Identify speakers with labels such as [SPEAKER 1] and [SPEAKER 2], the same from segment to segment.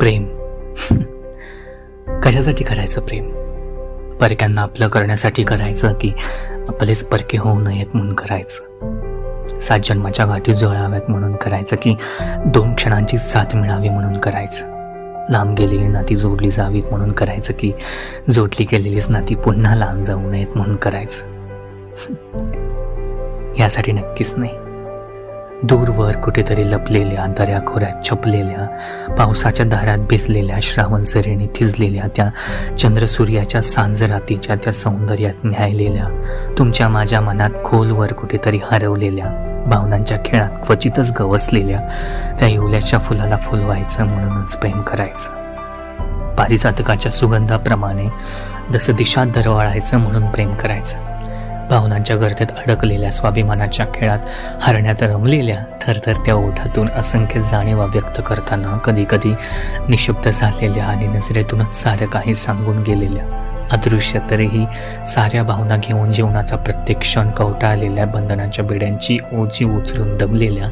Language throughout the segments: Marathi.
[SPEAKER 1] प्रेम कशासाठी करायचं प्रेम? परक्यांना आपलं करण्यासाठी करायचं की आपलेच परके होऊ नयेत म्हणून करायचं? 7 जन्माच्या गाठी जुळाव्यात म्हणून करायचं की 2 क्षणांची साथ मिळावी म्हणून करायचं? लांब गेलेली नाती जोडली जावीत म्हणून करायचं की जोडली गेलेलीच नाती पुन्हा लांब जाऊ नयेत म्हणून करायचं? यासाठी नक्कीच नाही. दूरवर कुठेतरी लपलेल्या दऱ्याखोऱ्यात छपलेल्या पावसाच्या धारात भिजलेल्या श्रावण सरीने थिजलेल्या त्या चंद्रसूर्याच्या सांजरातीच्या त्या सौंदर्यात न्यायलेल्या तुमच्या माझ्या मनात खोलवर कुठेतरी हरवलेल्या भावनांच्या खेळात क्वचितच गवसलेल्या त्या येवल्याच्या फुलाला फुलवायचं म्हणूनच प्रेम करायचं. पारिजातकाच्या सुगंधाप्रमाणे जसं दिशा दरवळायचं म्हणून प्रेम करायचं. भावनांच्या गर्तेत अडकलेल्या स्वाभिमानाच्या खेळात हरण्यात रमलेल्या थरथरत्या ओठातून असंख्य जाणीवा व्यक्त करताना कधी कधी निशब्द झालेल्या आणि नजरेतूनच सारं काही सांगून गेलेल्या अदृश्य तरीही साऱ्या भावना घेऊन जीवनाचा प्रत्येक क्षण कवटाळलेल्या बंधनाच्या बेड्यांची ओझी उचलून दबलेल्या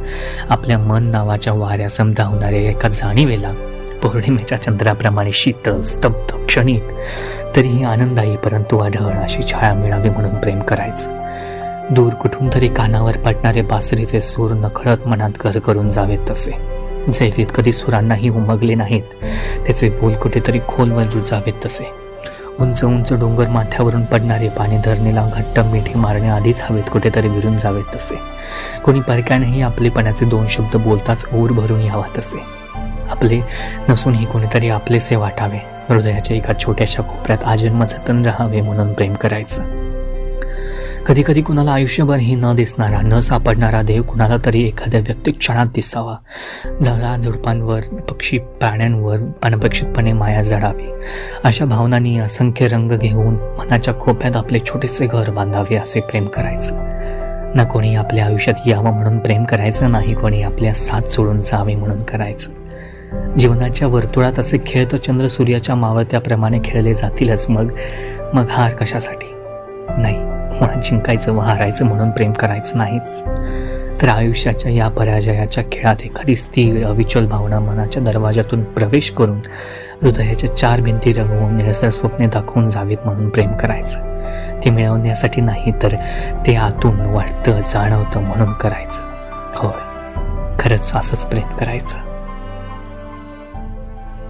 [SPEAKER 1] आपल्या मन नावाच्या वाऱ्यासम धावणाऱ्या एका जाणीवेला पौर्णिमेच्या चंद्राप्रमाणे शीतल स्तब्ध क्षणिक तरीही आनंदायी परंतु आढळ अशी छाया मिळावी म्हणून प्रेम करायचं. दूर कुठून तरी कानावर पडणारे बासरीचे सूर नकळत मनात घर करून जावेत तसे, जैवीत कधी सुरांनाही उमगले नाहीत त्याचे बोल कुठेतरी खोलवर रुजावेत तसे, उंच उंच डोंगर माथ्यावरून पडणारे पाणी धरणीला घट्ट मिठी मारण्याआधीच हवेत कुठेतरी विरून जावेत तसे, कोणी परक्यानेही आपलेपणाचे 2 शब्द बोलताच ऊर भरून यावा तसे, आपले नसूनही कोणीतरी आपलेसे वाटावे, हृदयाच्या एका छोट्याशा कोपऱ्यात आजन्म जतन राहावे म्हणून प्रेम करायचं. कधी कधी कुणाला आयुष्यभरही न दिसणारा न सापडणारा देव कुणाला तरी एखाद्या व्यक्ती क्षणात दिसावा, झाडा झुडपांवर पक्षी प्राण्यांवर अनपेक्षितपणे माया जडावी, अशा भावनांनी असंख्य रंग घेऊन मनाच्या खोप्यात आपले छोटेसे घर बांधावे असे प्रेम करायचं. ना कोणी आपल्या आयुष्यात यावं म्हणून प्रेम करायचं, नाही कोणी आपल्या साथ सोडून जावे म्हणून करायचं. जीवनाच्या वर्तुळात असे खेळ तर चंद्र सूर्याच्या मावळत्याप्रमाणे खेळले जातीलच, मग हार कशासाठी? नाही, मुळात जिंकायचं व हारायचं म्हणून प्रेम करायचं नाहीच, तर आयुष्याच्या या पराजयाच्या खेळात एखादी स्थिर अविचल भावना मनाच्या दरवाजातून प्रवेश करून हृदयाच्या 4 भिंती रंगवून निळसर स्वप्ने दाखवून जावीत म्हणून प्रेम करायचं. ते मिळवण्यासाठी नाही, तर ते आतून वाटतं जाणवतं म्हणून करायचं. होय, खरंच असंच प्रेम करायचं.